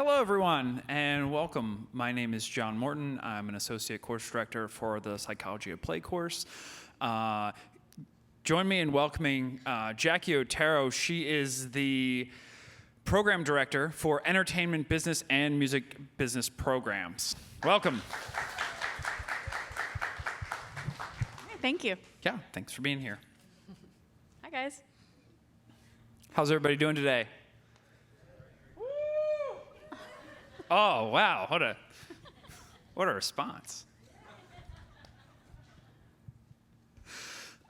Hello, everyone, and welcome. My name is John Morton. I'm an associate course director for the Psychology of Play course. Join me in welcoming Jackie Otero. She is the program director for entertainment business and music business programs. Welcome. Thank you. Yeah, thanks for being here. Hi, guys. How's everybody doing today? Oh, wow, what a response.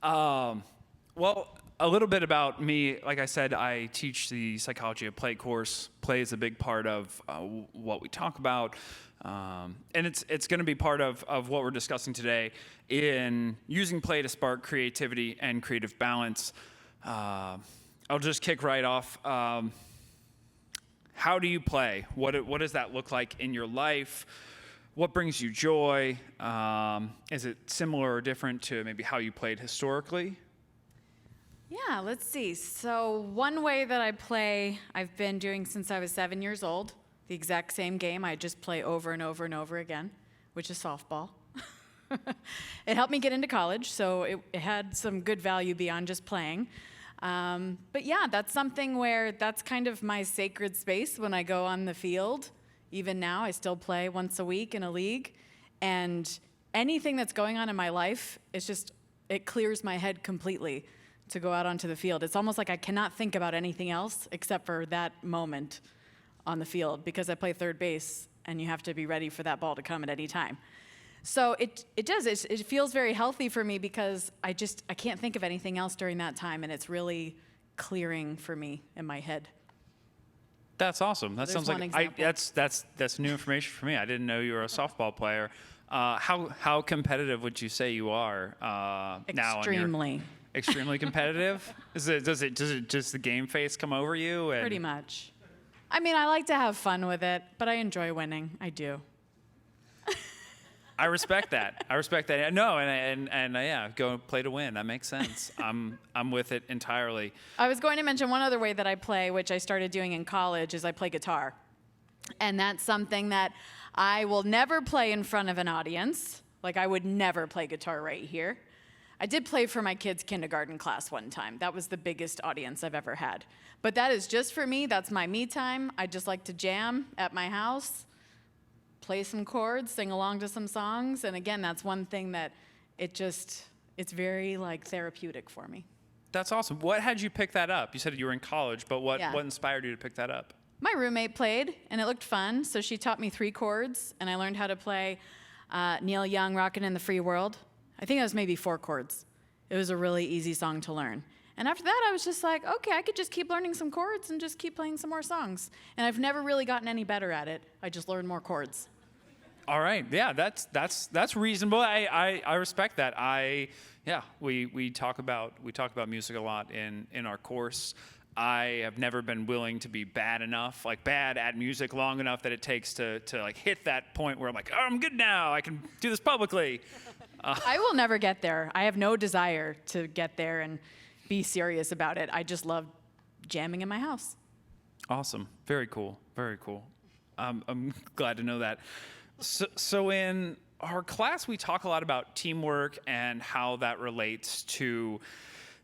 Well, a little bit about me. Like I said, I teach the Psychology of Play course. Play is a big part of what we talk about. And it's going to be part of what we're discussing today in using play to spark creativity and creative balance. I'll just kick right off. How do you play? What does that look like in your life? What brings you joy? Is it similar or different to maybe how you played historically? Yeah, let's see. So one way that I play, I've been doing since I was 7 years old. The exact same game. I just play over and over and over again, which is softball. It helped me get into college, so it had some good value beyond just playing. But yeah, that's something where that's kind of my sacred space when I go on the field. Even now, I still play once a week in a league. And anything that's going on in my life, it clears my head completely to go out onto the field. It's almost like I cannot think about anything else except for that moment on the field because I play third base and you have to be ready for that ball to come at any time. So it feels very healthy for me because I can't think of anything else during that time, and it's really clearing for me in my head. That's awesome. That sounds like that's new information for me. I didn't know you were a softball player. How competitive would you say you are now? Extremely. Extremely competitive? Does just the game face come over you? Pretty much. I mean, I like to have fun with it, but I enjoy winning. I do. I respect that. No, and yeah, go play to win. That makes sense. I'm with it entirely. I was going to mention one other way that I play, which I started doing in college, is I play guitar. And that's something that I will never play in front of an audience. Like, I would never play guitar right here. I did play for my kids' kindergarten class one time. That was the biggest audience I've ever had. But that is just for me. That's my me time. I just like to jam at my house, play some chords, sing along to some songs. And again, that's one thing that it's very therapeutic for me. That's awesome. What had you pick that up? You said you were in college, but what inspired you to pick that up? My roommate played, and it looked fun. So she taught me 3 chords, and I learned how to play Neil Young, Rockin' in the Free World. I think it was maybe 4 chords. It was a really easy song to learn. And after that, I was just like, okay, I could just keep learning some chords and just keep playing some more songs. And I've never really gotten any better at it. I just learned more chords. All right, yeah, that's reasonable. I respect that. We talk about music a lot in our course. I have never been willing to be bad at music long enough that it takes to hit that point where I'm like, oh, I'm good now. I can do this publicly. I will never get there. I have no desire to get there and be serious about it. I just love jamming in my house. Awesome. Very cool. Very cool. I'm glad to know that. So in our class, we talk a lot about teamwork and how that relates to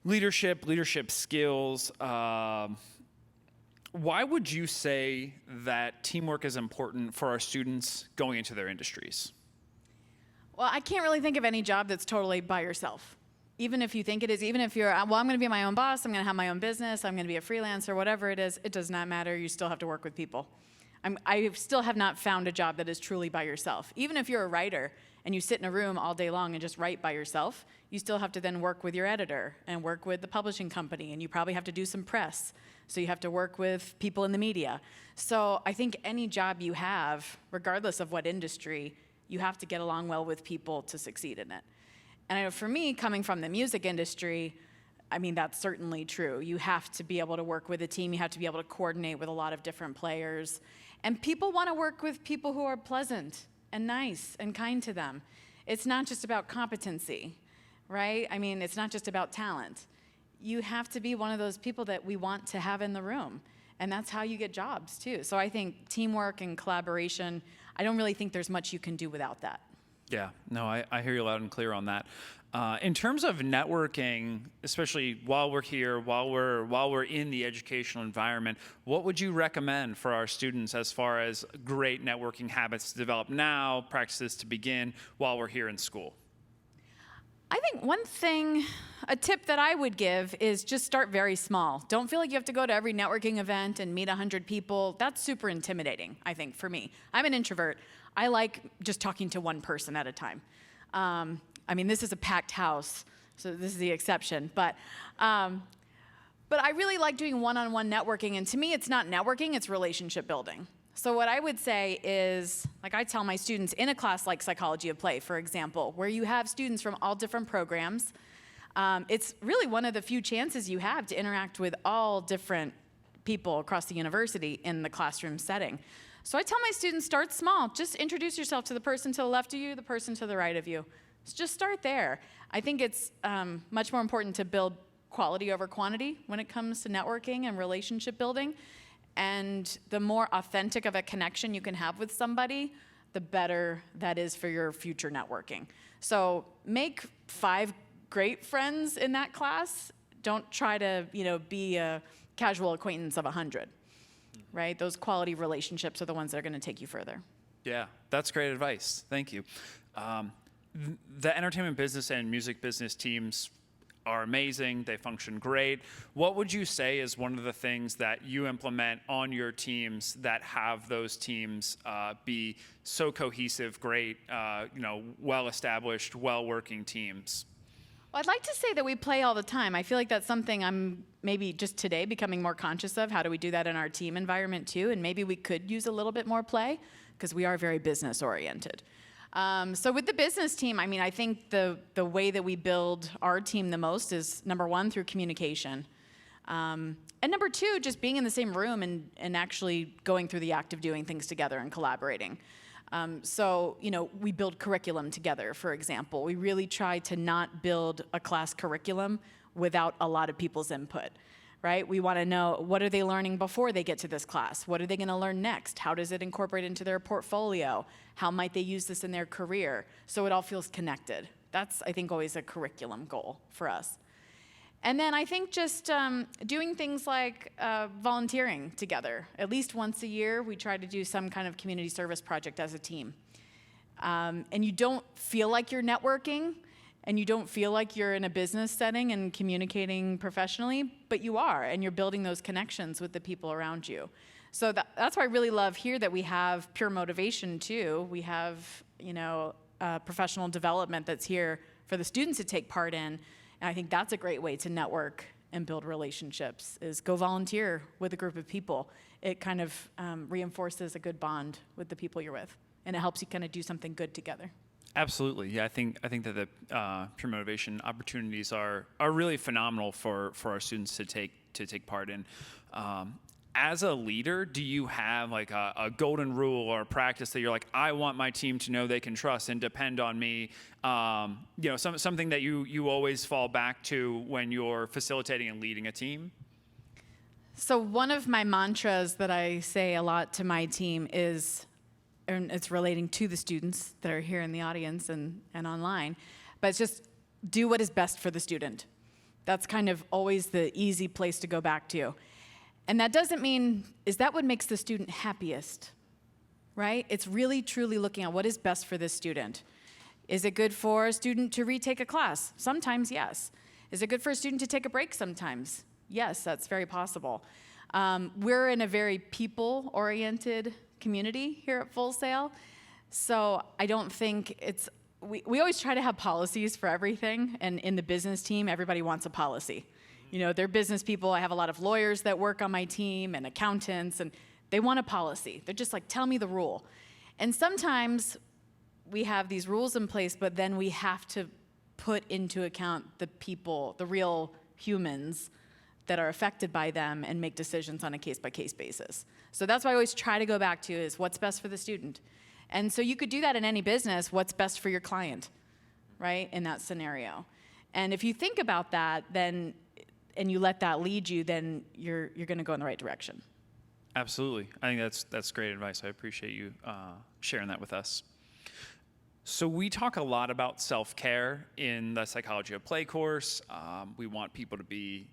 leadership skills. Why would you say that teamwork is important for our students going into their industries? Well, I can't really think of any job that's totally by yourself. Even if you think it is, even if you're, I'm going to be my own boss, I'm going to have my own business, I'm going to be a freelancer, whatever it is, it does not matter. You still have to work with people. I still have not found a job that is truly by yourself. Even if you're a writer and you sit in a room all day long and just write by yourself, you still have to then work with your editor and work with the publishing company, and you probably have to do some press. So you have to work with people in the media. So I think any job you have, regardless of what industry, you have to get along well with people to succeed in it. And I know for me, coming from the music industry, I mean, that's certainly true. You have to be able to work with a team. You have to be able to coordinate with a lot of different players. And people want to work with people who are pleasant and nice and kind to them. It's not just about competency, right? I mean, it's not just about talent. You have to be one of those people that we want to have in the room. And that's how you get jobs too. So I think teamwork and collaboration, I don't really think there's much you can do without that. Yeah, no, I hear you loud and clear on that. In terms of networking, especially while we're here, while we're in the educational environment, what would you recommend for our students as far as great networking habits to develop now, practices to begin while we're here in school? I think one thing, a tip that I would give is just start very small. Don't feel like you have to go to every networking event and meet 100 people. That's super intimidating, I think, for me. I'm an introvert. I like just talking to one person at a time. I mean, this is a packed house, so this is the exception. But I really like doing one-on-one networking, and to me, it's not networking, it's relationship building. So what I would say is, like I tell my students in a class like Psychology of Play, for example, where you have students from all different programs, it's really one of the few chances you have to interact with all different people across the university in the classroom setting. So I tell my students, start small. Just introduce yourself to the person to the left of you, the person to the right of you. So just start there. I think it's much more important to build quality over quantity when it comes to networking and relationship building. And the more authentic of a connection you can have with somebody, the better that is for your future networking. So make 5 great friends in that class. Don't try to, be a casual acquaintance of 100, right? Those quality relationships are the ones that are going to take you further. Yeah, that's great advice. Thank you. The entertainment business and music business teams are amazing. They function great. What would you say is one of the things that you implement on your teams that have those teams be so cohesive, great, well-established, well-working teams? Well, I'd like to say that we play all the time. I feel like that's something I'm maybe just today becoming more conscious of. How do we do that in our team environment too? And maybe we could use a little bit more play because we are very business oriented. So with the business team, I think the way that we build our team the most is, number 1, through communication. And number 2, just being in the same room and actually going through the act of doing things together and collaborating. So, we build curriculum together, for example. We really try to not build a class curriculum without a lot of people's input. Right? We want to know, what are they learning before they get to this class? What are they going to learn next? How does it incorporate into their portfolio? How might they use this in their career? So it all feels connected. That's, I think, always a curriculum goal for us. And then I think just doing things like volunteering together. At least once a year, we try to do some kind of community service project as a team. And you don't feel like you're networking, and you don't feel like you're in a business setting and communicating professionally, but you are, and you're building those connections with the people around you. So that's why I really love here that we have pure motivation too. We have, professional development that's here for the students to take part in. And I think that's a great way to network and build relationships, is go volunteer with a group of people. It kind of reinforces a good bond with the people you're with, and it helps you kind of do something good together. Absolutely. Yeah, I think that the peer motivation opportunities are really phenomenal for our students to take part in. As a leader, do you have like a golden rule or a practice that you're like, I want my team to know they can trust and depend on me? Something that you always fall back to when you're facilitating and leading a team? So one of my mantras that I say a lot to my team is, and it's relating to the students that are here in the audience and online, but it's just do what is best for the student. That's kind of always the easy place to go back to. And that doesn't mean, is that what makes the student happiest, right? It's really truly looking at what is best for this student. Is it good for a student to retake a class? Sometimes, yes. Is it good for a student to take a break sometimes? Yes, that's very possible. We're in a very people-oriented community here at Full Sail. So I don't think we always try to have policies for everything, and in the business team, everybody wants a policy. They're business people. I have a lot of lawyers that work on my team and accountants, and they want a policy. They're just like, tell me the rule. And sometimes we have these rules in place, but then we have to put into account the people, the real humans that are affected by them, and make decisions on a case-by-case basis. So that's what I always try to go back to, is what's best for the student. And so you could do that in any business, what's best for your client, right, in that scenario. And if you think about that, then, and you let that lead you, then you're going to go in the right direction. Absolutely. I think that's great advice. I appreciate you sharing that with us. So we talk a lot about self-care in the Psychology of Play course. We want people to be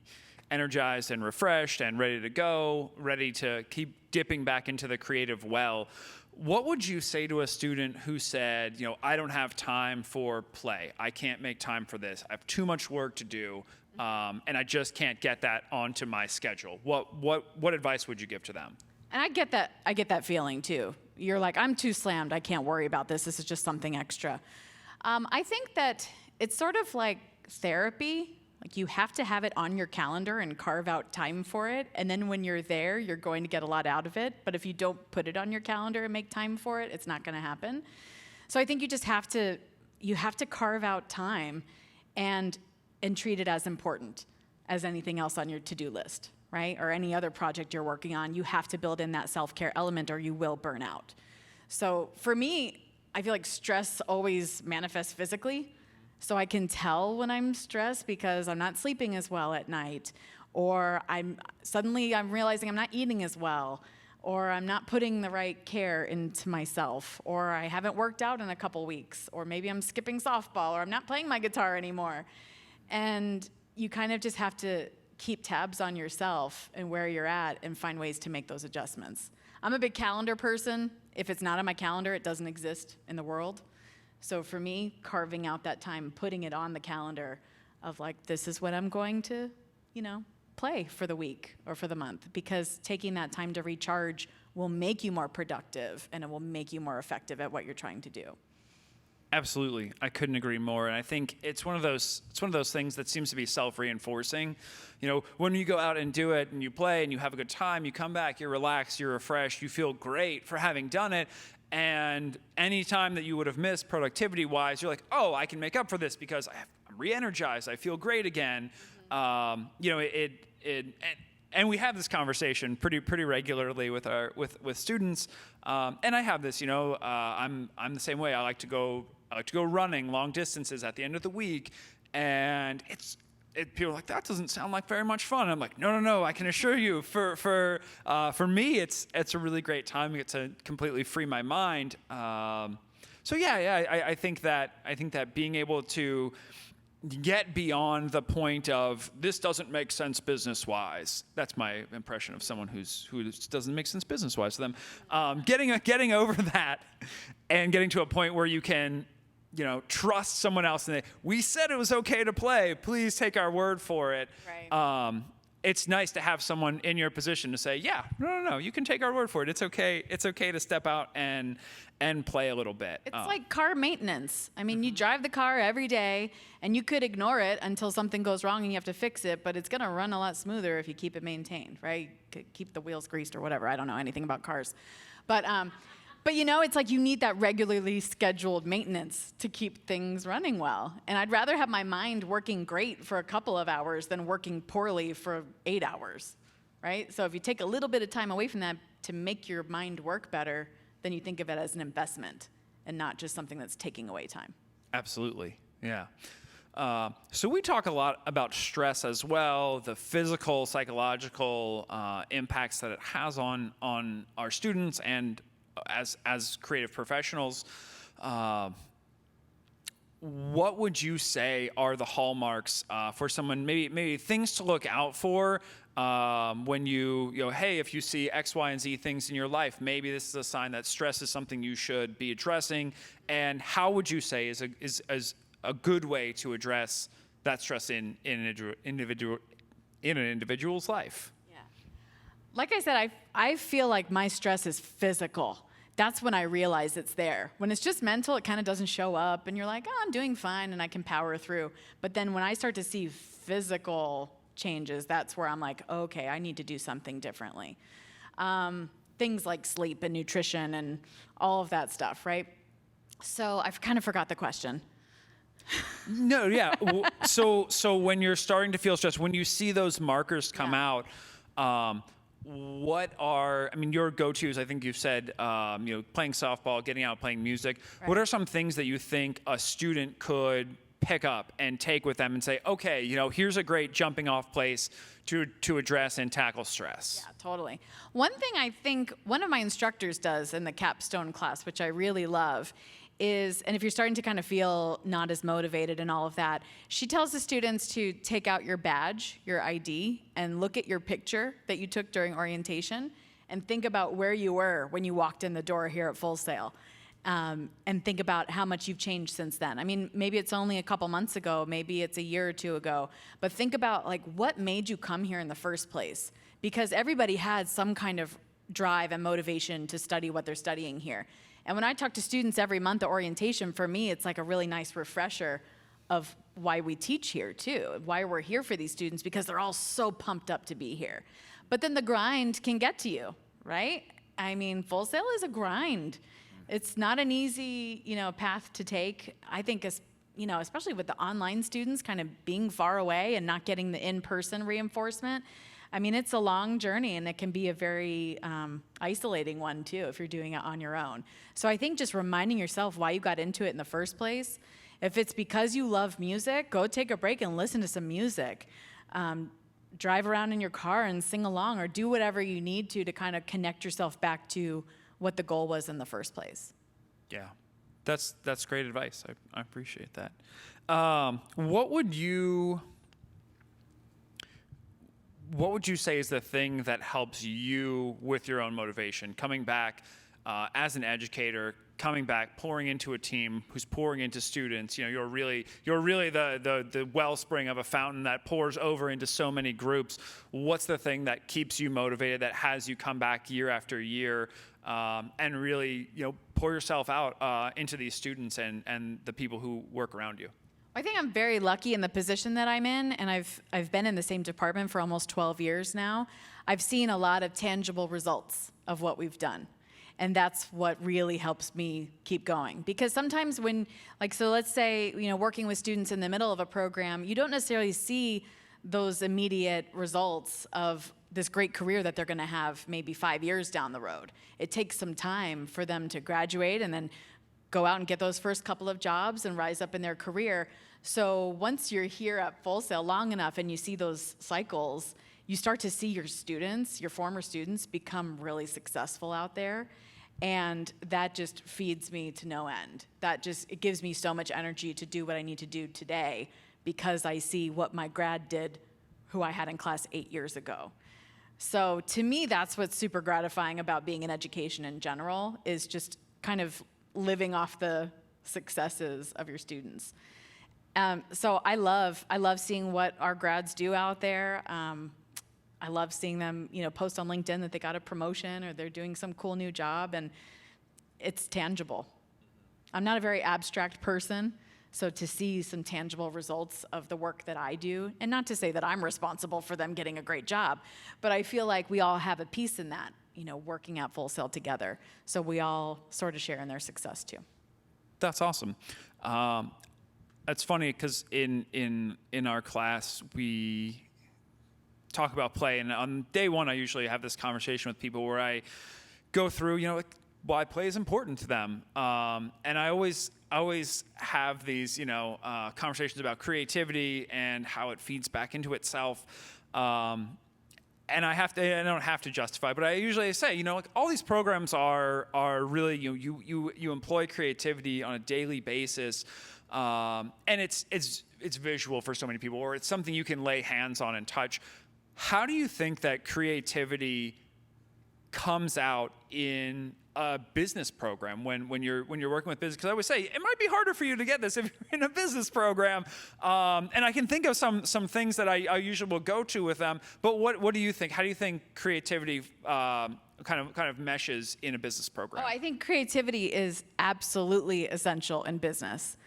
energized and refreshed and ready to go, ready to keep dipping back into the creative well. What would you say to a student who said, I don't have time for play. I can't make time for this. I have too much work to do, and I just can't get that onto my schedule. What advice would you give to them? And I get that feeling too. You're like, I'm too slammed. I can't worry about this. This is just something extra. I think that it's sort of like therapy. Like you have to have it on your calendar and carve out time for it. And then when you're there, you're going to get a lot out of it. But if you don't put it on your calendar and make time for it, it's not going to happen. So I think you just have to carve out time and treat it as important as anything else on your to-do list, right? Or any other project you're working on. You have to build in that self-care element or you will burn out. So for me, I feel like stress always manifests physically. So I can tell when I'm stressed because I'm not sleeping as well at night, or I'm realizing I'm not eating as well, or I'm not putting the right care into myself, or I haven't worked out in a couple weeks, or maybe I'm skipping softball, or I'm not playing my guitar anymore. And you kind of just have to keep tabs on yourself and where you're at and find ways to make those adjustments. I'm a big calendar person. If it's not on my calendar, it doesn't exist in the world. So for me, carving out that time, putting it on the calendar of like, this is what I'm going to, play for the week or for the month, because taking that time to recharge will make you more productive and it will make you more effective at what you're trying to do. Absolutely. I couldn't agree more. And I think it's one of those things that seems to be self-reinforcing. When you go out and do it and you play and you have a good time, you come back, you're relaxed, you're refreshed, you feel great for having done it. And any time that you would have missed productivity-wise, you're like, oh, I can make up for this because I'm re-energized. I feel great again. And we have this conversation pretty regularly with students. And I have this, I'm the same way. I like to go running long distances at the end of the week, and people are like, that doesn't sound like very much fun. I'm like, no. I can assure you, for me, it's a really great time. I get to completely free my mind. I think that being able to get beyond the point of this doesn't make sense business-wise. That's my impression of someone who doesn't make sense business-wise to them. Getting over that and getting to a point where you can trust someone else. And we said it was okay to play. Please take our word for it. Right. It's nice to have someone in your position to say, yeah, no, you can take our word for it. It's okay. It's okay to step out and play a little bit. It's like car maintenance. I mean, you drive the car every day, and you could ignore it until something goes wrong and you have to fix it, but it's going to run a lot smoother if you keep it maintained, right? Keep the wheels greased or whatever. I don't know anything about cars. But it's like you need that regularly scheduled maintenance to keep things running well. And I'd rather have my mind working great for a couple of hours than working poorly for 8 hours, right? So if you take a little bit of time away from that to make your mind work better, then you think of it as an investment and not just something that's taking away time. Absolutely, yeah. So we talk a lot about stress as well, the physical, psychological impacts that it has on our students and as creative professionals. What would you say are the hallmarks for someone, maybe things to look out for when hey, if you see X, Y, and Z things in your life, maybe this is a sign that stress is something you should be addressing, and how would you say is a good way to address that stress in an individual's life? Yeah. Like I said, I feel like my stress is physical. That's when I realize it's there. When it's just mental, it kind of doesn't show up, and you're like, oh, I'm doing fine, and I can power through. But then when I start to see physical changes, that's where I'm like, okay, I need to do something differently. Things like sleep and nutrition and all of that stuff, right? So I kind of forgot the question. No, yeah. So when you're starting to feel stressed, when you see those markers come out, what are, your go-tos? I think you've said, playing softball, getting out, playing music. Right. What are some things that you think a student could pick up and take with them and say, okay, here's a great jumping off place to address and tackle stress? Yeah, totally. One thing I think one of my instructors does in the capstone class, which I really love, is, and if you're starting to kind of feel not as motivated and all of that, she tells the students to take out your badge, your ID, and look at your picture that you took during orientation and think about where you were when you walked in the door here at Full Sail. And think about how much you've changed since then. I mean, maybe it's only a couple months ago, maybe it's a year or two ago, but think about like what made you come here in the first place? Because everybody had some kind of drive and motivation to study what they're studying here. And when I talk to students every month at orientation, for me, it's like a really nice refresher of why we teach here too, why we're here for these students, because they're all so pumped up to be here. But then the grind can get to you, right? I mean, Full Sail is a grind. It's not an easy, path to take. I think, especially with the online students kind of being far away and not getting the in-person reinforcement. I mean, it's a long journey, and it can be a very isolating one, too, if you're doing it on your own. So I think just reminding yourself why you got into it in the first place. If it's because you love music, go take a break and listen to some music. Drive around in your car and sing along, or do whatever you need to kind of connect yourself back to what the goal was in the first place. Yeah, that's great advice. I appreciate that. What would you say is the thing that helps you with your own motivation? Coming back as an educator, coming back, pouring into a team who's pouring into students. You're really the wellspring of a fountain that pours over into so many groups. What's the thing that keeps you motivated, that has you come back year after year, and really, pour yourself out into these students and the people who work around you? I think I'm very lucky in the position that I'm in, and I've been in the same department for almost 12 years now. I've seen a lot of tangible results of what we've done. And that's what really helps me keep going. Because sometimes so let's say, working with students in the middle of a program, you don't necessarily see those immediate results of this great career that they're gonna have maybe 5 years down the road. It takes some time for them to graduate and then go out and get those first couple of jobs and rise up in their career. So once you're here at Full Sail long enough and you see those cycles, you start to see your students, your former students, become really successful out there. And that just feeds me to no end. It gives me so much energy to do what I need to do today, because I see what my grad did, who I had in class 8 years ago. So to me, that's what's super gratifying about being in education in general, is just kind of living off the successes of your students. So I love seeing what our grads do out there. I love seeing them, post on LinkedIn that they got a promotion or they're doing some cool new job, and it's tangible. I'm not a very abstract person, so to see some tangible results of the work that I do, and not to say that I'm responsible for them getting a great job, but I feel like we all have a piece in that, working at Full Sail together. So we all sort of share in their success too. That's awesome. That's funny because in our class we talk about play, and on day one I usually have this conversation with people where I go through, why play is important to them, and I always have these conversations about creativity and how it feeds back into itself, and I don't have to justify, but I usually say, all these programs are really, you employ creativity on a daily basis, and it's visual for so many people, or it's something you can lay hands on and touch. How do you think that creativity comes out in a business program when you're working with business? Because I would say it might be harder for you to get this if you're in a business program. And I can think of some things that I usually will go to with them. But what do you think? How do you think creativity kind of meshes in a business program? Oh, I think creativity is absolutely essential in business.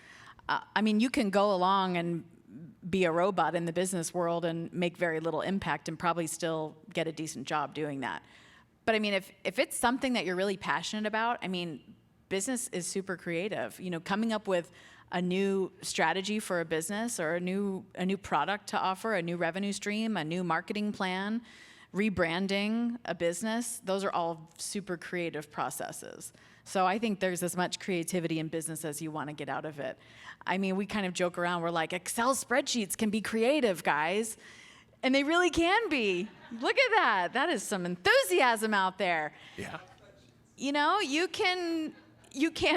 You can go along and be a robot in the business world and make very little impact and probably still get a decent job doing that. But if it's something that you're really passionate about, business is super creative. Coming up with a new strategy for a business, or a new product to offer, a new revenue stream, a new marketing plan, rebranding a business, those are all super creative processes. So I think there's as much creativity in business as you want to get out of it. I mean, we kind of joke around. We're like, Excel spreadsheets can be creative, guys. And they really can be. Look at that. That is some enthusiasm out there. Yeah. You know, you can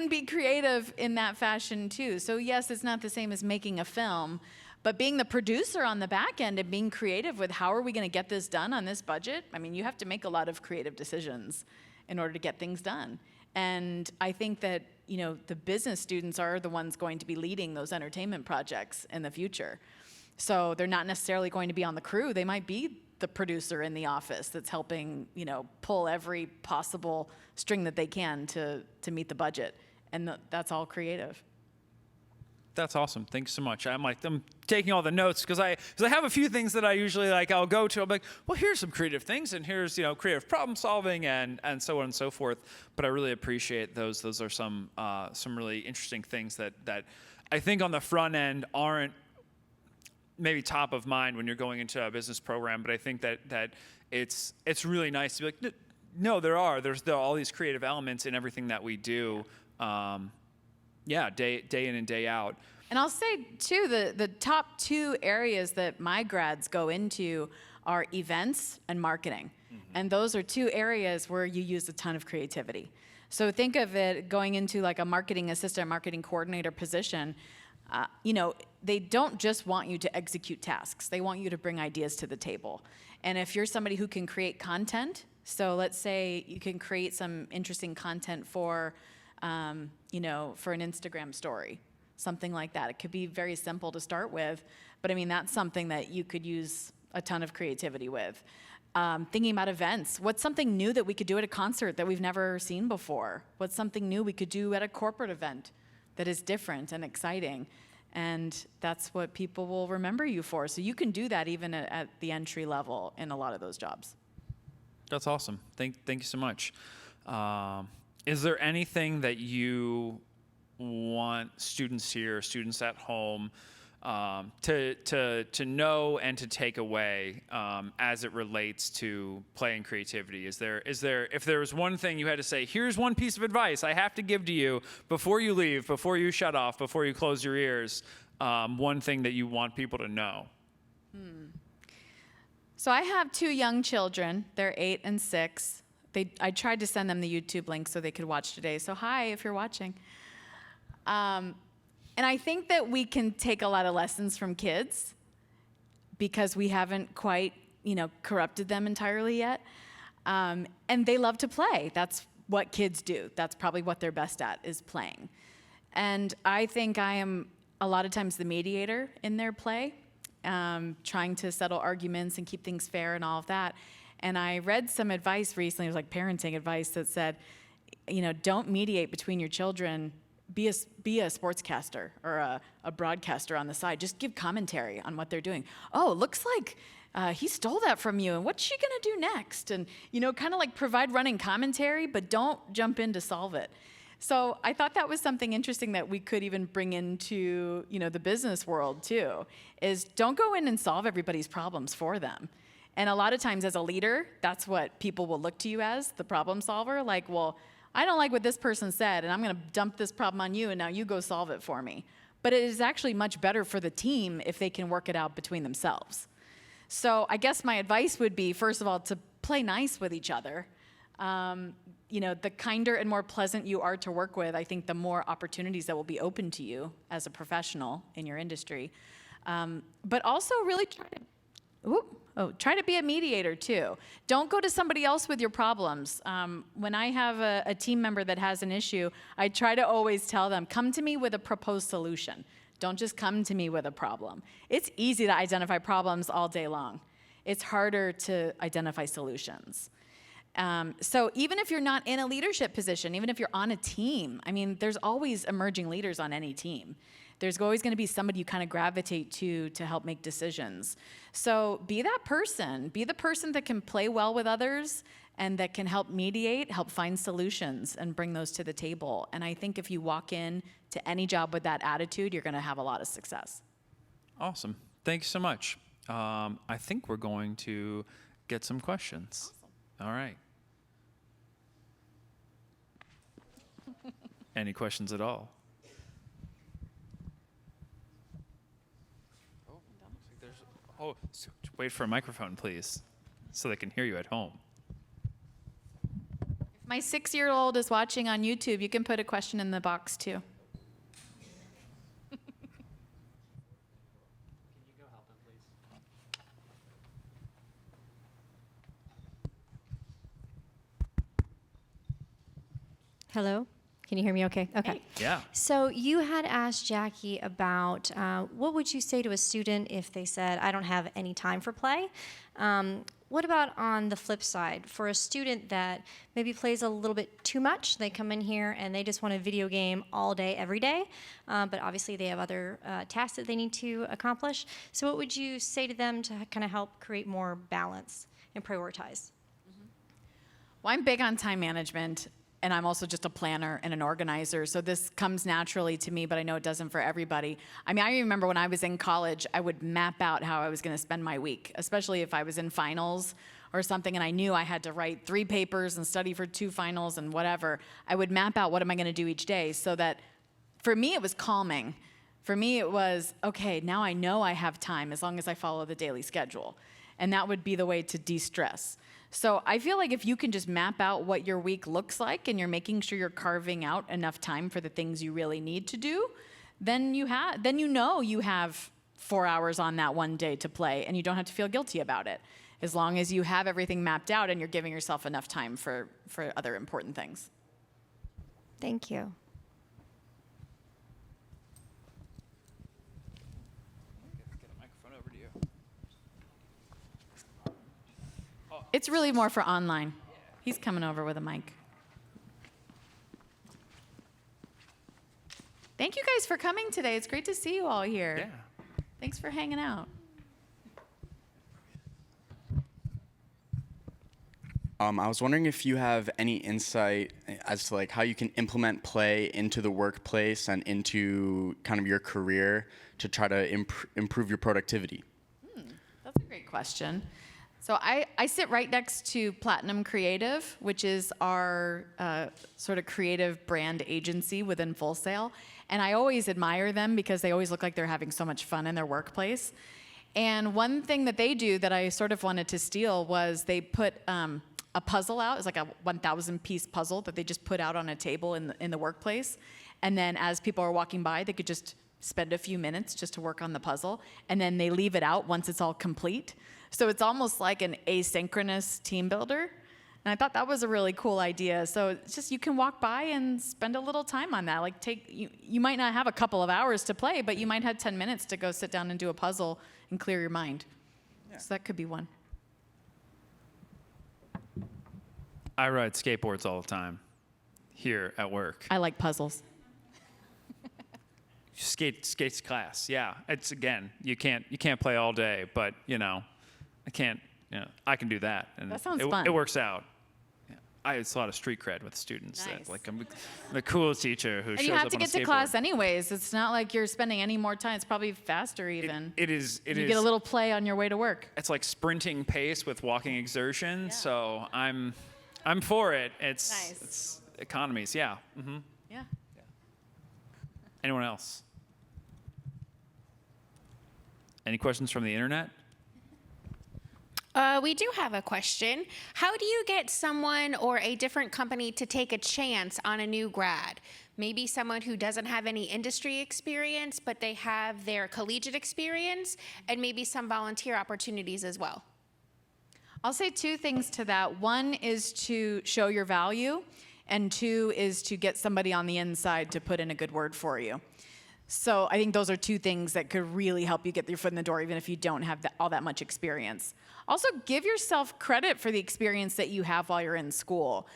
be creative in that fashion too. So yes, it's not the same as making a film, but being the producer on the back end and being creative with how are we going to get this done on this budget? I mean, you have to make a lot of creative decisions in order to get things done. And I think that, you know, the business students are the ones going to be leading those entertainment projects in the future. So they're not necessarily going to be on the crew. They might be the producer in the office that's helping, you know, pull every possible string that they can to meet the budget. And that's all creative. That's awesome. Thanks so much. I'm taking all the notes because I have a few things that I usually I'll go to. I'm like, well, here's some creative things, and here's, you know, creative problem solving, and so on and so forth. But I really appreciate those. Those are some really interesting things that I think on the front end aren't maybe top of mind when you're going into a business program. But I think that it's really nice to be like, no, there are all these creative elements in everything that we do. Day in and day out. And I'll say, too, the top two areas that my grads go into are events and marketing. Mm-hmm. And those are two areas where you use a ton of creativity. So think of it going into like a marketing assistant, marketing coordinator position. You know, they don't just want you to execute tasks. They want you to bring ideas to the table. And if you're somebody who can create content, so let's say you can create some interesting content for you know, for an Instagram story, something like that. It could be very simple to start with, but I mean, that's something that you could use a ton of creativity with. Thinking about events, what's something new that we could do at a concert that we've never seen before? What's something new we could do at a corporate event that is different and exciting? And that's what people will remember you for. So you can do that even at the entry level in a lot of those jobs. That's awesome. Thank you so much. Is there anything that you want students here, students at home, to know and to take away as it relates to play and creativity? Is there, if there was one thing you had to say, here's one piece of advice I have to give to you before you leave, before you shut off, before you close your ears, one thing that you want people to know? So I have two young children. They're 8 and 6. I tried to send them the YouTube link so they could watch today. So hi, if you're watching. And I think that we can take a lot of lessons from kids because we haven't quite, you know, corrupted them entirely yet. And they love to play. That's what kids do. That's probably what they're best at, is playing. And I think I am a lot of times the mediator in their play, trying to settle arguments and keep things fair and all of that. And I read some advice recently, it was like parenting advice that said, you know, don't mediate between your children. Be a sportscaster or a broadcaster on the side. Just give commentary on what they're doing. Oh, looks like he stole that from you, and what's she gonna do next? And, you know, kind of like provide running commentary, but don't jump in to solve it. So I thought that was something interesting that we could even bring into, you know, the business world too, is don't go in and solve everybody's problems for them. And a lot of times as a leader, that's what people will look to you as, the problem solver. Like, well, I don't like what this person said, and I'm gonna dump this problem on you, and now you go solve it for me. But it is actually much better for the team if they can work it out between themselves. So I guess my advice would be, first of all, to play nice with each other. You know, the kinder and more pleasant you are to work with, I think the more opportunities that will be open to you as a professional in your industry. But also really try to be a mediator too. Don't go to somebody else with your problems. When I have a team member that has an issue, I try to always tell them, come to me with a proposed solution. Don't just come to me with a problem. It's easy to identify problems all day long. It's harder to identify solutions. So even if you're not in a leadership position, even if you're on a team, I mean, there's always emerging leaders on any team. There's always going to be somebody you kind of gravitate to help make decisions. So be that person. Be the person that can play well with others and that can help mediate, help find solutions, and bring those to the table. And I think if you walk in to any job with that attitude, you're going to have a lot of success. Awesome. Thank you so much. I think we're going to get some questions. Awesome. All right. Any questions at all? Wait for a microphone, please, so they can hear you at home. If my 6-year-old is watching on YouTube, you can put a question in the box too. Hello? Can you hear me okay? Okay. Hey. Yeah. So you had asked Jackie about what would you say to a student if they said, I don't have any time for play? What about on the flip side, for a student that maybe plays a little bit too much, they come in here and they just want a video game all day, every day, but obviously they have other tasks that they need to accomplish. So what would you say to them to kind of help create more balance and prioritize? Well, I'm big on time management, and I'm also just a planner and an organizer, so this comes naturally to me, but I know it doesn't for everybody. I mean, I remember when I was in college, I would map out how I was going to spend my week, especially if I was in finals or something, and I knew I had to write 3 papers and study for 2 finals and whatever. I would map out what am I going to do each day, so that for me it was calming. For me it was, okay, now I know I have time as long as I follow the daily schedule, and that would be the way to de-stress. So I feel like if you can just map out what your week looks like and you're making sure you're carving out enough time for the things you really need to do, then you know you have 4 hours on that one day to play, and you don't have to feel guilty about it, as long as you have everything mapped out and you're giving yourself enough time for other important things. Thank you. Get a microphone over to you. It's really more for online. He's coming over with a mic. Thank you guys for coming today. It's great to see you all here. Yeah. Thanks for hanging out. I was wondering if you have any insight as to like how you can implement play into the workplace and into kind of your career to try to improve your productivity. That's a great question. So I sit right next to Platinum Creative, which is our sort of creative brand agency within Full Sail. And I always admire them because they always look like they're having so much fun in their workplace. And one thing that they do that I sort of wanted to steal was they put a puzzle out. It's like a 1,000-piece puzzle that they just put out on a table in the workplace. And then as people are walking by, they could just spend a few minutes just to work on the puzzle. And then they leave it out once it's all complete. So it's almost like an asynchronous team builder. And I thought that was a really cool idea. So it's just you can walk by and spend a little time on that. Like you might not have a couple of hours to play, but you might have 10 minutes to go sit down and do a puzzle and clear your mind. Yeah. So that could be one. I ride skateboards all the time here at work. I like puzzles. Skates class, yeah. It's again, you can't play all day, but I can do that, and that sounds fun. It works out. Yeah. It's a lot of street cred with students. Nice. That, like I'm the cool teacher who And shows you have up to on a get to skateboard. class anyways. It's not like you're spending any more time. It's probably faster even. It is. You get a little play on your way to work. It's like sprinting pace with walking exertion. Yeah. So I'm for it. It's Nice. It's economies. Yeah. Mm-hmm. Yeah. Anyone else? Any questions from the internet? We do have a question. How do you get someone or a different company to take a chance on a new grad? Maybe someone who doesn't have any industry experience, but they have their collegiate experience and maybe some volunteer opportunities as well. I'll say 2 things to that. 1 is to show your value, and 2 is to get somebody on the inside to put in a good word for you. So I think those are 2 things that could really help you get your foot in the door, even if you don't have all that much experience. Also, give yourself credit for the experience that you have while you're in school.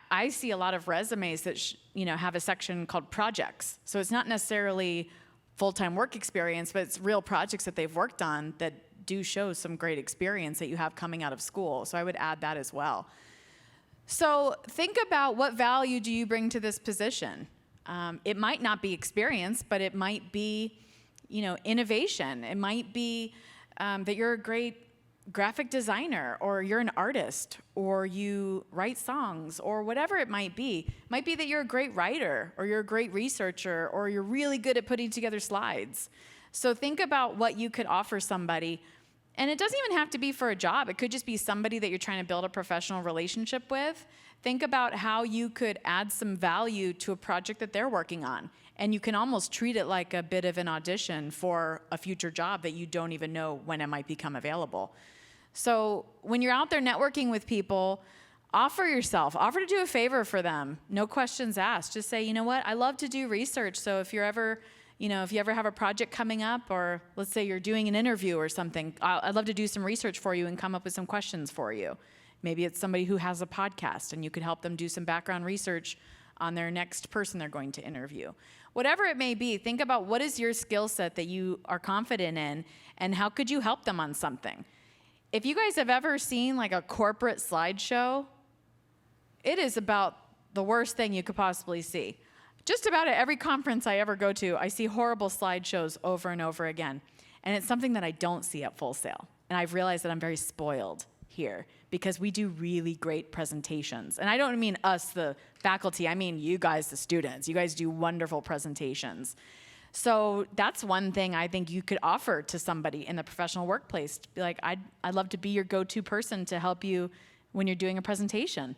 I see a lot of resumes that have a section called projects. So it's not necessarily full-time work experience, but it's real projects that they've worked on that do show some great experience that you have coming out of school. So I would add that as well. So think about what value do you bring to this position. It might not be experience, but it might be, innovation. It might be that you're a great graphic designer, or you're an artist, or you write songs, or whatever it might be. It might be that you're a great writer, or you're a great researcher, or you're really good at putting together slides. So think about what you could offer somebody. And it doesn't even have to be for a job. It could just be somebody that you're trying to build a professional relationship with. Think about how you could add some value to a project that they're working on. And you can almost treat it like a bit of an audition for a future job that you don't even know when it might become available. So when you're out there networking with people, offer yourself. Offer to do a favor for them. No questions asked. Just say, you know what, I love to do research. So if you ever have a project coming up, or let's say you're doing an interview or something, I'd love to do some research for you and come up with some questions for you. Maybe it's somebody who has a podcast and you could help them do some background research on their next person they're going to interview. Whatever it may be, think about what is your skill set that you are confident in, and how could you help them on something. If you guys have ever seen like a corporate slideshow, it is about the worst thing you could possibly see. Just about at every conference I ever go to, I see horrible slideshows over and over again. And it's something that I don't see at Full Sail. And I've realized that I'm very spoiled here because we do really great presentations. And I don't mean us, the faculty, I mean you guys, the students. You guys do wonderful presentations. So that's one thing I think you could offer to somebody in the professional workplace. Be like, I'd love to be your go-to person to help you when you're doing a presentation.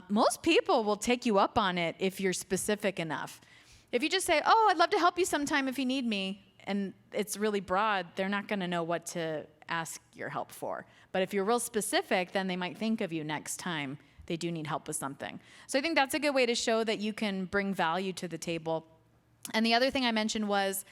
Most people will take you up on it if you're specific enough. If you just say, oh, I'd love to help you sometime if you need me, and it's really broad, they're not going to know what to ask your help for. But if you're real specific, then they might think of you next time they do need help with something. So I think that's a good way to show that you can bring value to the table. And the other thing I mentioned was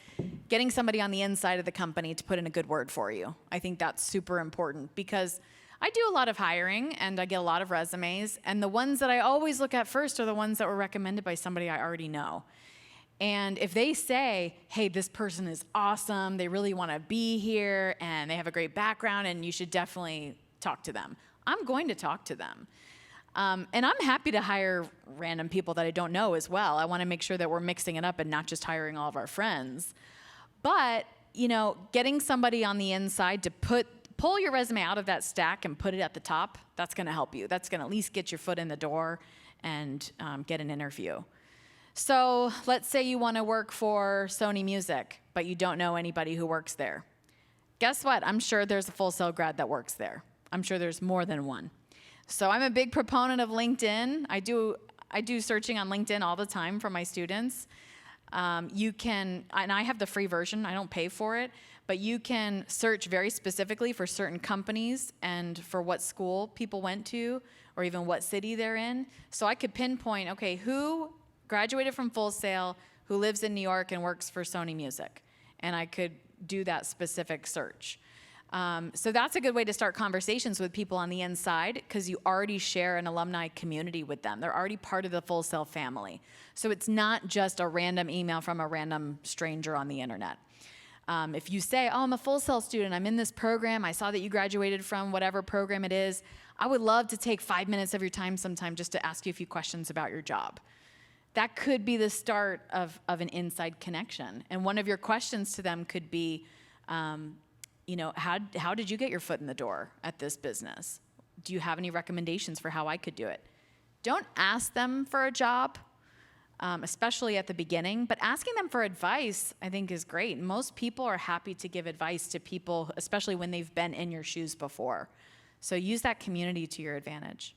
getting somebody on the inside of the company to put in a good word for you. I think that's super important because I do a lot of hiring and I get a lot of resumes, and the ones that I always look at first are the ones that were recommended by somebody I already know. And if they say, hey, this person is awesome, they really want to be here, and they have a great background, and you should definitely talk to them, I'm going to talk to them. And I'm happy to hire random people that I don't know as well. I want to make sure that we're mixing it up and not just hiring all of our friends. But, getting somebody on the inside to pull your resume out of that stack and put it at the top, that's going to help you. That's going to at least get your foot in the door and get an interview. So let's say you want to work for Sony Music, but you don't know anybody who works there. Guess what? I'm sure there's a Full Sail grad that works there. I'm sure there's more than one. So I'm a big proponent of LinkedIn. I do searching on LinkedIn all the time for my students. You can, and I have the free version, I don't pay for it, but you can search very specifically for certain companies and for what school people went to, or even what city they're in. So I could pinpoint, okay, who graduated from Full Sail, who lives in New York and works for Sony Music. And I could do that specific search. So that's a good way to start conversations with people on the inside, because you already share an alumni community with them. They're already part of the Full Sail family. So it's not just a random email from a random stranger on the internet. If you say, oh, I'm a Full Sail student, I'm in this program, I saw that you graduated from whatever program it is, I would love to take 5 minutes of your time sometime just to ask you a few questions about your job. That could be the start of an inside connection. And one of your questions to them could be, how did you get your foot in the door at this business? Do you have any recommendations for how I could do it? Don't ask them for a job, especially at the beginning, but asking them for advice, I think, is great. Most people are happy to give advice to people, especially when they've been in your shoes before. So use that community to your advantage.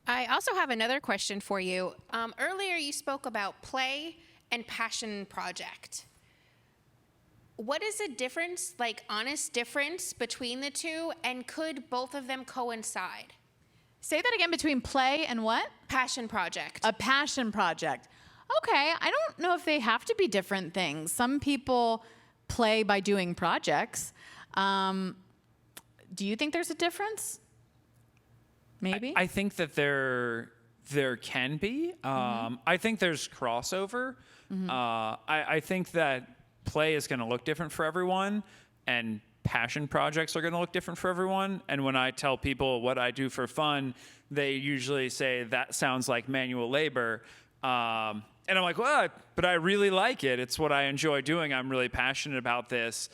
I also have another question for you. Earlier you spoke about play and passion project. What is the difference, like honest difference between the two, and could both of them coincide? Say that again, between play and what? Passion project. A passion project. Okay, I don't know if they have to be different things. Some people play by doing projects. Do you think there's a difference? Maybe? I think that there can be. I think there's crossover. I think that play is going to look different for everyone, and passion projects are going to look different for everyone. And when I tell people what I do for fun, they usually say, that sounds like manual labor. And I'm like, well, but I really like it. It's what I enjoy doing. I'm really passionate about this.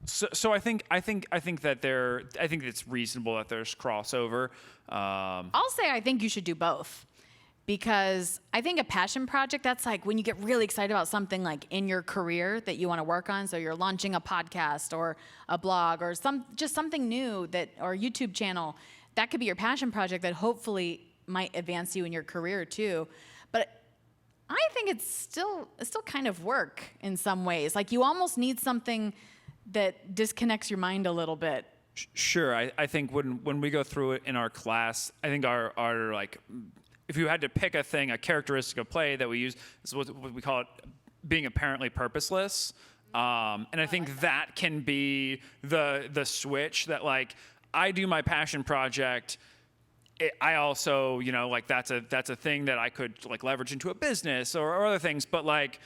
So I think it's reasonable that there's crossover. I'll say I think you should do both. Because I think a passion project, that's like when you get really excited about something like in your career that you want to work on. So you're launching a podcast or a blog or just something new or a YouTube channel. That could be your passion project that hopefully might advance you in your career too. But I think it's still kind of work in some ways. Like you almost need something that disconnects your mind a little bit. Sure. I think when we go through it in our class, I think our like, if you had to pick a thing, a characteristic of play that we use, is what we call it being apparently purposeless. And I think that can be the switch that like I do my passion project. I also, like that's a thing that I could like leverage into a business or other things. But like,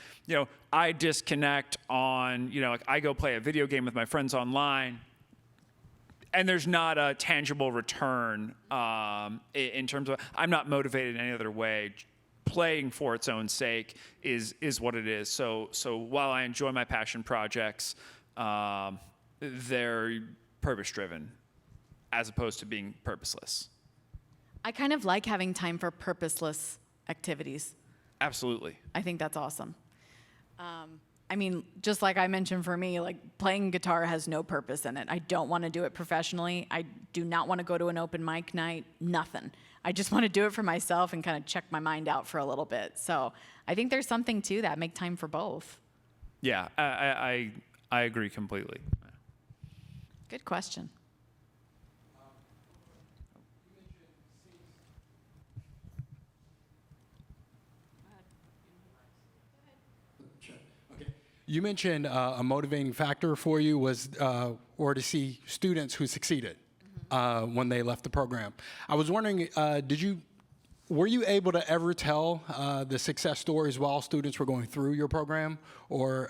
I disconnect on, like I go play a video game with my friends online. And there's not a tangible return in terms of I'm not motivated in any other way. Playing for its own sake is what it is. So while I enjoy my passion projects, they're purpose driven as opposed to being purposeless. I kind of like having time for purposeless activities. Absolutely. I think that's awesome. I mean, just like I mentioned for me, like playing guitar has no purpose in it. I don't want to do it professionally. I do not want to go to an open mic night, nothing. I just want to do it for myself and kind of check my mind out for a little bit. So I think there's something to that. Make time for both. Yeah, I agree completely. Good question. You mentioned a motivating factor for you was or to see students who succeeded when they left the program. I was wondering, were you able to ever tell the success stories while students were going through your program or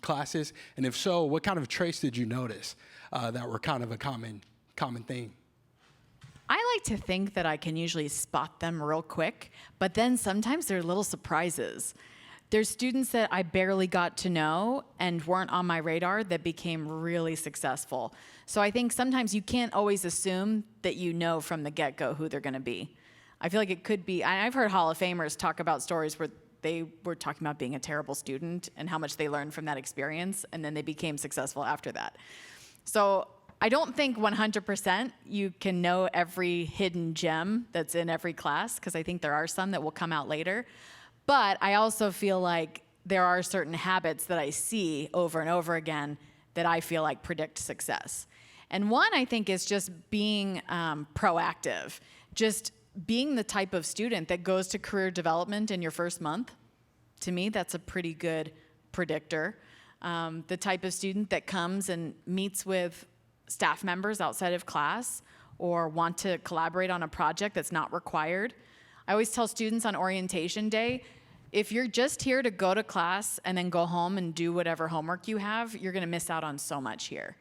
classes? And if so, what kind of traits did you notice that were kind of a common theme? I like to think that I can usually spot them real quick, but then sometimes there are little surprises. There's students that I barely got to know and weren't on my radar that became really successful. So I think sometimes you can't always assume that you know from the get-go who they're going to be. I feel like it could be, I've heard Hall of Famers talk about stories where they were talking about being a terrible student and how much they learned from that experience, and then they became successful after that. So I don't think 100% you can know every hidden gem that's in every class, because I think there are some that will come out later. But I also feel like there are certain habits that I see over and over again that I feel like predict success. And one, I think, is just being proactive, just being the type of student that goes to career development in your first month. To me, that's a pretty good predictor. The type of student that comes and meets with staff members outside of class or want to collaborate on a project that's not required. I always tell students on orientation day, if you're just here to go to class and then go home and do whatever homework you have, you're gonna miss out on so much here.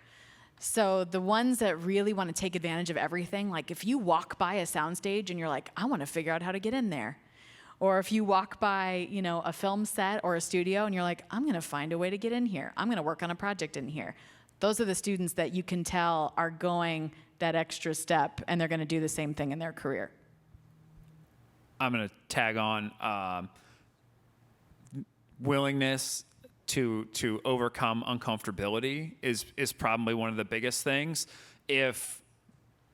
So the ones that really wanna take advantage of everything, like if you walk by a soundstage and you're like, I wanna figure out how to get in there. Or if you walk by, a film set or a studio and you're like, I'm gonna find a way to get in here. I'm gonna work on a project in here. Those are the students that you can tell are going that extra step and they're gonna do the same thing in their career. I'm going to tag on willingness to overcome uncomfortability is probably one of the biggest things. If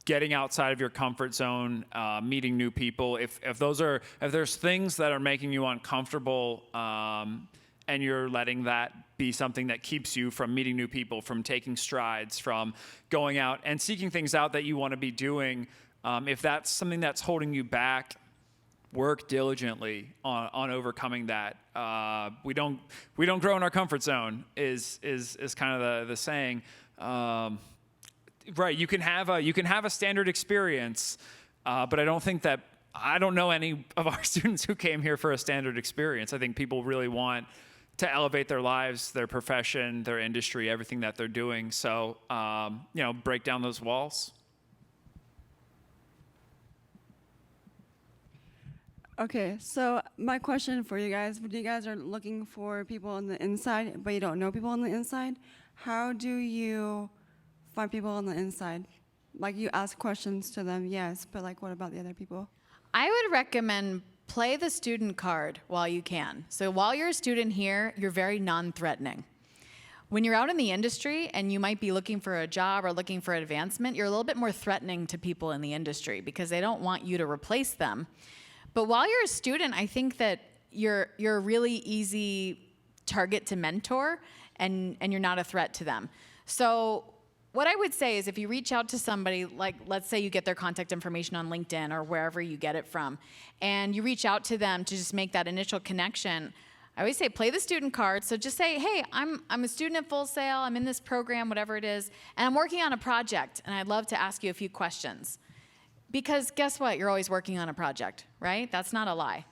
getting outside of your comfort zone, meeting new people, if there's things that are making you uncomfortable and you're letting that be something that keeps you from meeting new people, from taking strides, from going out and seeking things out that you want to be doing, if that's something that's holding you back, work diligently on overcoming that. We don't grow in our comfort zone is kind of the saying. Right, you can have a standard experience, but I don't know any of our students who came here for a standard experience. I think people really want to elevate their lives, their profession, their industry, everything that they're doing. So break down those walls. Okay, so my question for you guys, when you guys are looking for people on the inside, but you don't know people on the inside, how do you find people on the inside? Like you ask questions to them, yes, but like what about the other people? I would recommend play the student card while you can. So while you're a student here, you're very non-threatening. When you're out in the industry and you might be looking for a job or looking for advancement, you're a little bit more threatening to people in the industry because they don't want you to replace them. But while you're a student, I think that you're a really easy target to mentor and you're not a threat to them. So what I would say is if you reach out to somebody, like let's say you get their contact information on LinkedIn or wherever you get it from, and you reach out to them to just make that initial connection, I always say play the student card. So just say, hey, I'm a student at Full Sail, I'm in this program, whatever it is, and I'm working on a project, and I'd love to ask you a few questions. Because guess what? You're always working on a project, right? That's not a lie.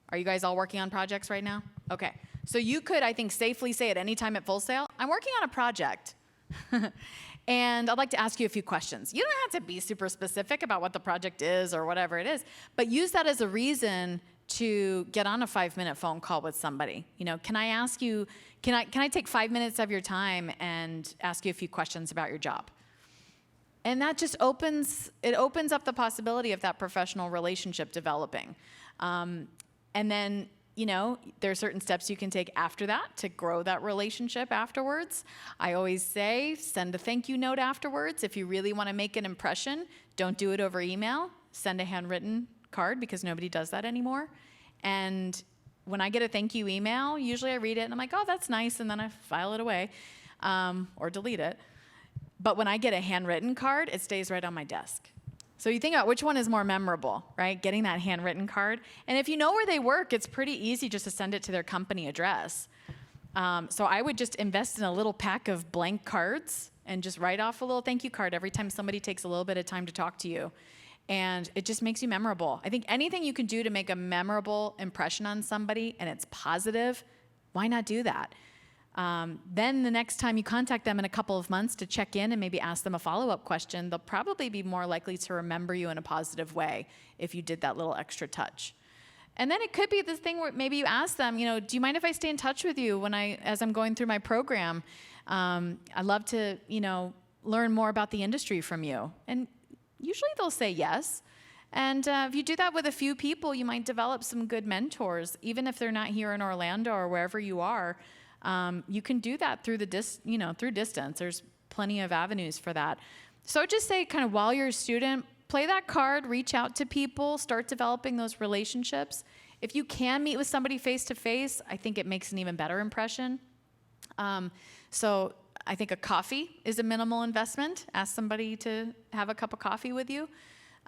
Are you guys all working on projects right now? Okay. So you could, I think, safely say at any time at Full Sail, I'm working on a project. And I'd like to ask you a few questions. You don't have to be super specific about what the project is or whatever it is, but use that as a reason to get on a 5-minute phone call with somebody. You know, can I ask you, can I take 5 minutes of your time and ask you a few questions about your job? And that just opens up the possibility of that professional relationship developing. And then, you know, there are certain steps you can take after that to grow that relationship afterwards. I always say, send a thank you note afterwards. If you really want to make an impression, don't do it over email. Send a handwritten card because nobody does that anymore. And when I get a thank you email, usually I read it and I'm like, oh, that's nice, and then I file it away or delete it. But when I get a handwritten card, it stays right on my desk. So you think about which one is more memorable, right? Getting that handwritten card. And if you know where they work, it's pretty easy just to send it to their company address. So I would just invest in a little pack of blank cards and just write off a little thank you card every time somebody takes a little bit of time to talk to you. And it just makes you memorable. I think anything you can do to make a memorable impression on somebody and it's positive, why not do that? Then the next time you contact them in a couple of months to check in and maybe ask them a follow-up question, they'll probably be more likely to remember you in a positive way if you did that little extra touch. And then it could be this thing where maybe you ask them, you know, do you mind if I stay in touch with you as I'm going through my program? I'd love to, you know, learn more about the industry from you. And usually they'll say yes. And if you do that with a few people, you might develop some good mentors, even if they're not here in Orlando or wherever you are. You can do that through through distance. There's plenty of avenues for that. So just say kind of while you're a student, play that card, reach out to people, start developing those relationships. If you can meet with somebody face to face, I think it makes an even better impression. So I think a coffee is a minimal investment. Ask somebody to have a cup of coffee with you.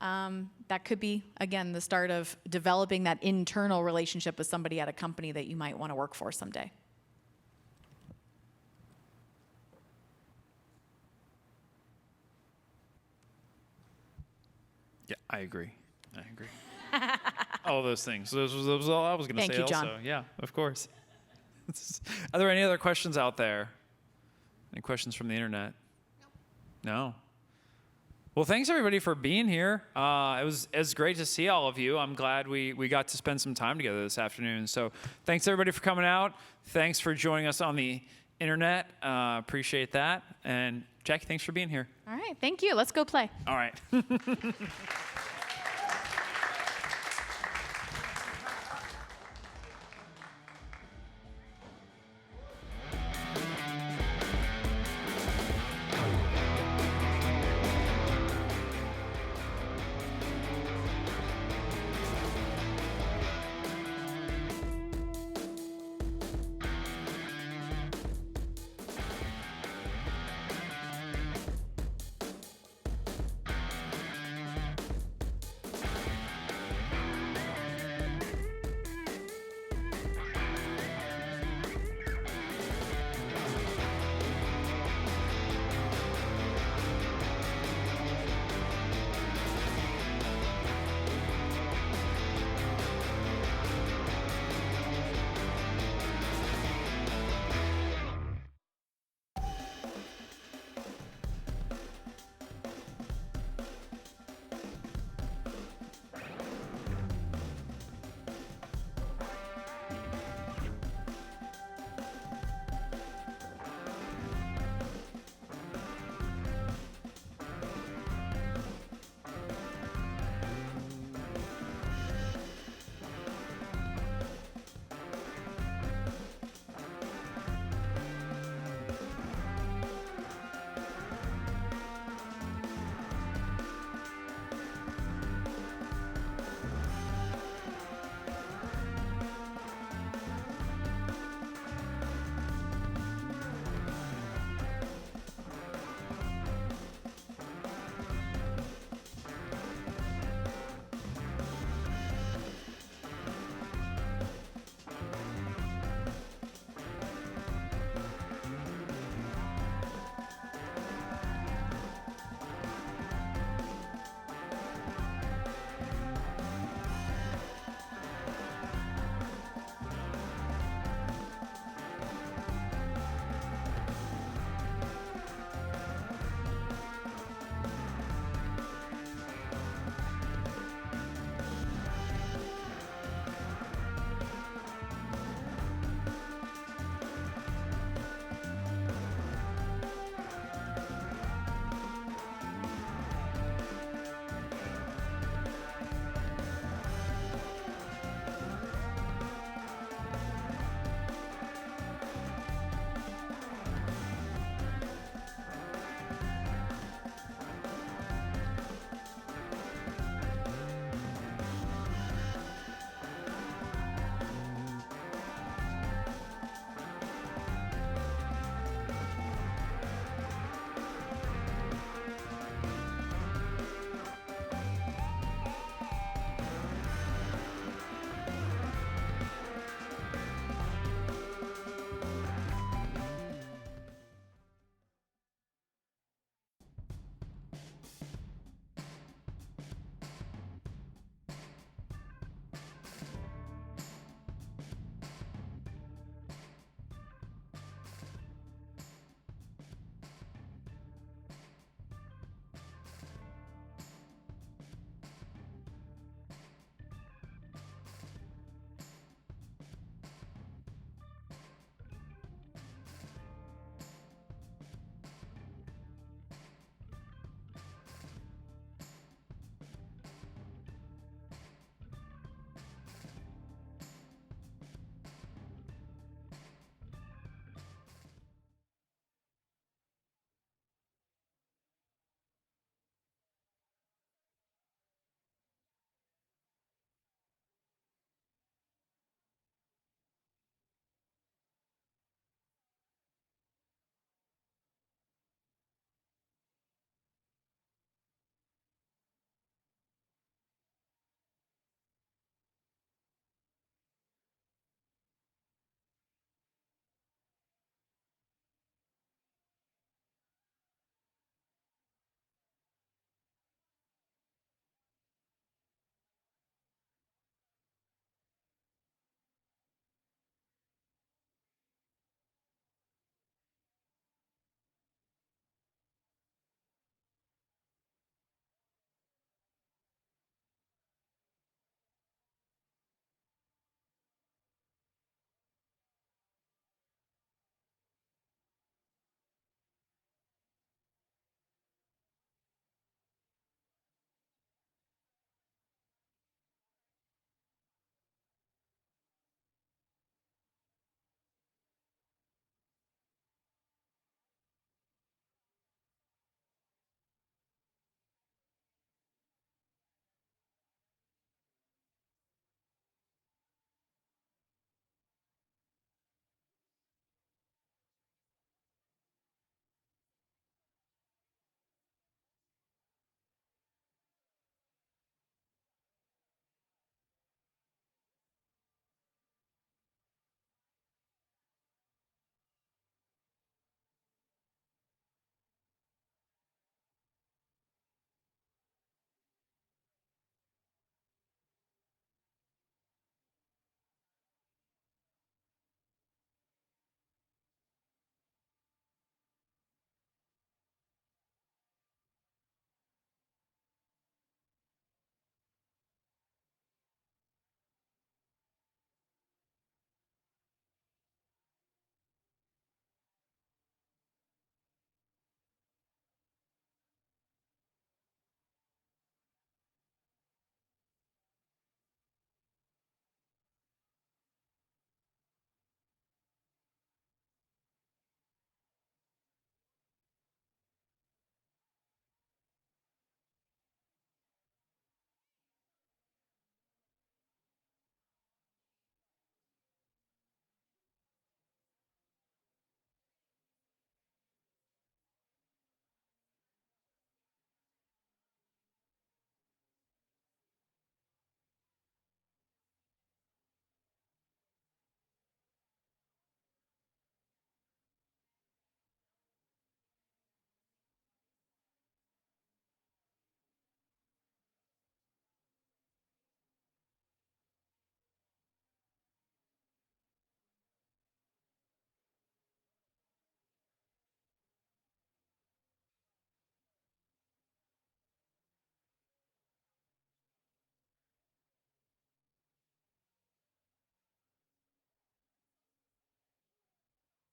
That could be, again, the start of developing that internal relationship with somebody at a company that you might want to work for someday. Yeah, I agree. All those things. Those was all I was going to say. Thank you, John. Also, yeah, of course. Are there any other questions out there? Any questions from the internet? No. Well, thanks everybody for being here. It was great to see all of you. I'm glad we got to spend some time together this afternoon. So thanks everybody for coming out. Thanks for joining us on the internet. Appreciate that. And Jackie, thanks for being here. All right, thank you. Let's go play. All right.